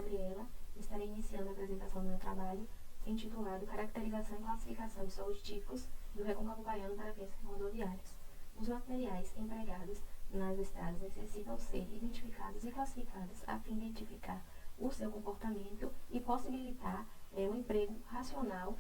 Gabriela, estarei iniciando a apresentação do meu trabalho, intitulado Caracterização e Classificação de Solos Típicos do Recôncavo Baiano para Vias Rodoviárias. Os materiais empregados nas estradas necessitam ser identificados e classificados a fim de identificar o seu comportamento e possibilitar o emprego racional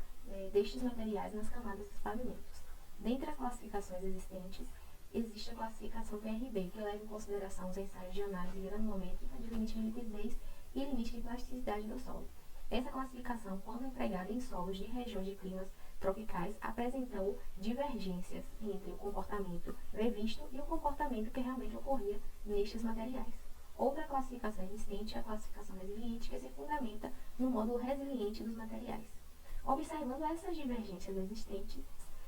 destes materiais nas camadas dos pavimentos. Dentre as classificações existentes, existe a classificação PRB, que leva em consideração os ensaios de análise granulométrica de limite de liquidez e limite de plasticidade do solo. Essa classificação, quando empregada em solos de regiões de climas tropicais, apresentou divergências entre o comportamento previsto e o comportamento que realmente ocorria nestes materiais. Outra classificação existente é a classificação resiliente, que se fundamenta no módulo resiliente dos materiais. Observando essas divergências existentes,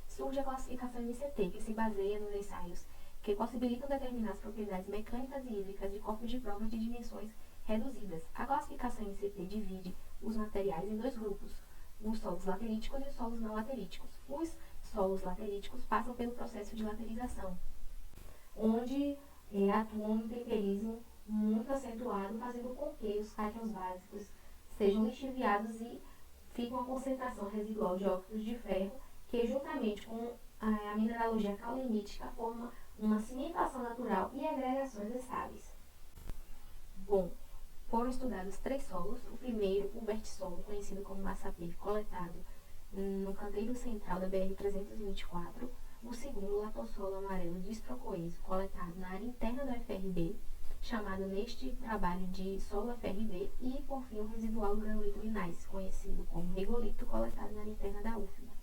surge a classificação MCT, que se baseia nos ensaios que possibilitam determinar as propriedades mecânicas e hídricas de corpos de prova de dimensões reduzidas. A classificação MCT divide os materiais em dois grupos, os solos lateríticos e os solos não lateríticos. Os solos lateríticos passam pelo processo de laterização, onde atuam um temperismo muito acentuado, fazendo com que os cátions básicos sejam lixiviados e fica uma concentração residual de óxidos de ferro, que juntamente com a mineralogia caulinítica forma uma cimentação natural e agregações estáveis. Bom, foram estudados 3 solos. O primeiro, o vertissolo, conhecido como massapê, coletado no canteiro central da BR-324. O segundo, o latossolo amarelo distrocoeso, coletado na área interna do FRB, chamado neste trabalho de solo FRB. E, por fim, o residual granulito linais, conhecido como regolito, coletado na área interna da UFBA.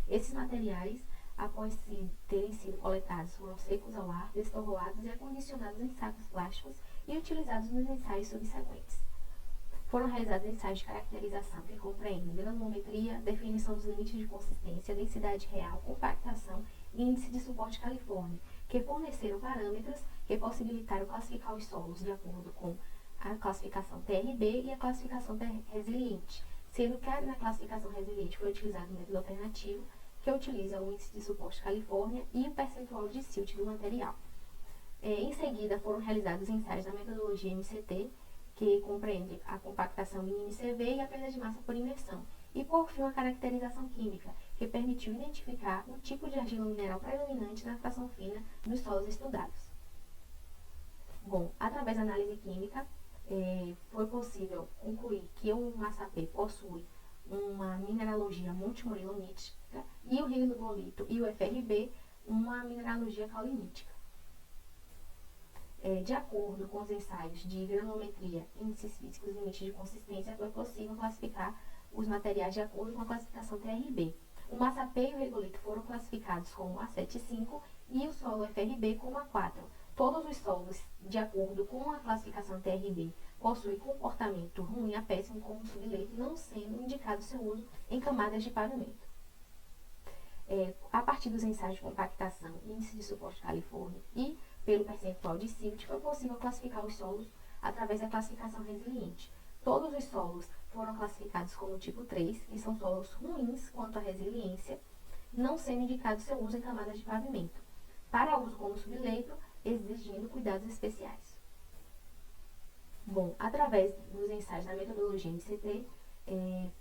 Esses materiais, após terem sido coletados, foram secos ao ar, destorroados e acondicionados em sacos plásticos e utilizados nos ensaios subsequentes. Foram realizados ensaios de caracterização que compreendem granulometria, definição dos limites de consistência, densidade real, compactação e índice de suporte califorme, que forneceram parâmetros que possibilitaram classificar os solos de acordo com a classificação TRB e a classificação resiliente, sendo que na classificação resiliente foi utilizado um método alternativo, que utiliza o índice de suporte Califórnia e o percentual de silt do material. Em seguida, foram realizados ensaios da metodologia MCT, que compreende a compactação mínima CV e a perda de massa por imersão. E, por fim, a caracterização química, que permitiu identificar o tipo de argila mineral predominante na fração fina dos solos estudados. Bom, através da análise química, foi possível concluir que o massapê possui uma mineralogia multimorilonítica e o regolito e o FRB uma mineralogia caulinítica. De acordo com os ensaios de granulometria, índices físicos e limites de consistência, foi possível classificar os materiais de acordo com a classificação TRB. O massapê e o regolito foram classificados como A7,5 e o solo FRB como A4. Todos os solos, de acordo com a classificação TRB, possuem comportamento ruim a péssimo como subleito, não sendo indicado seu uso em camadas de pavimento. A partir dos ensaios de compactação, índice de suporte Califórnia e pelo percentual de silt, foi possível classificar os solos através da classificação resiliente. Todos os solos foram classificados como tipo 3, que são solos ruins quanto à resiliência, não sendo indicado seu uso em camadas de pavimento, para uso como subleito, exigindo cuidados especiais. Bom, através dos ensaios da metodologia MCT,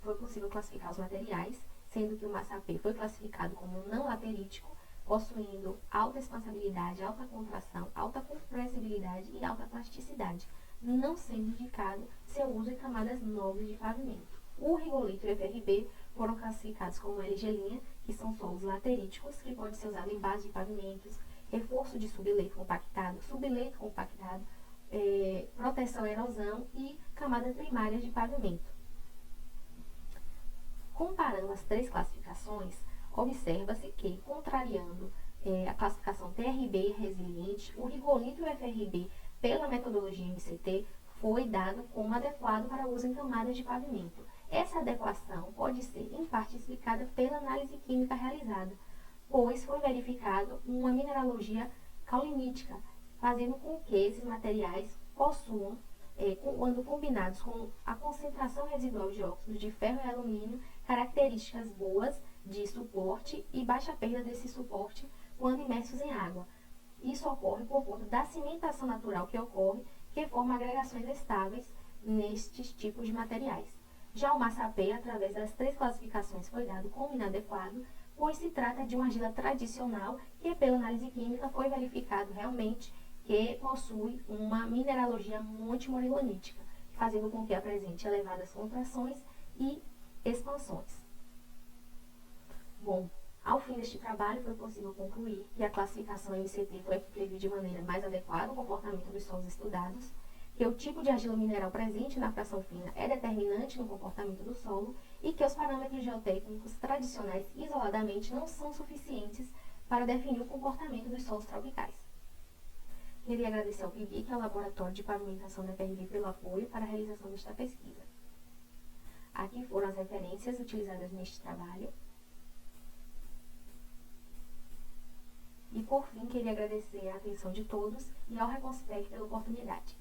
foi possível classificar os materiais, sendo que o massapê foi classificado como não laterítico, possuindo alta expansibilidade, alta contração, alta compressibilidade e alta plasticidade, não sendo indicado seu uso em camadas nobres de pavimento. O regolito e o FRB foram classificados como LG', que são solos lateríticos, que pode ser usado em base de pavimentos, reforço de subleito compactado, proteção à erosão e camadas primárias de pavimento. Comparando as 3 classificações, observa-se que, contrariando a classificação TRB resiliente, o regolito e o FRB, pela metodologia MCT, foi dado como adequado para uso em camadas de pavimento. Essa adequação pode ser, em parte, explicada pela análise química realizada, pois foi verificado uma mineralogia caulinítica, fazendo com que esses materiais possuam, quando combinados com a concentração residual de óxidos de ferro e alumínio, características boas de suporte e baixa perda desse suporte quando imersos em água. Isso ocorre por conta da cimentação natural que ocorre, que forma agregações estáveis nestes tipos de materiais. Já o massapê, através das 3 classificações, foi dado como inadequado, pois se trata de uma argila tradicional que, pela análise química, foi verificado realmente que possui uma mineralogia multimorilonítica, fazendo com que apresente elevadas contrações e expansões. Bom, ao fim deste trabalho, foi possível concluir que a classificação MCT foi a que previu de maneira mais adequada o comportamento dos solos estudados, que o tipo de argila mineral presente na fração fina é determinante no comportamento do solo e que os parâmetros geotécnicos tradicionais isoladamente não são suficientes para definir o comportamento dos solos tropicais. Queria agradecer ao PIBIC, ao Laboratório de Pavimentação da FRV, pelo apoio para a realização desta pesquisa. Aqui foram as referências utilizadas neste trabalho. E, por fim, queria agradecer a atenção de todos e ao Reconspec pela oportunidade.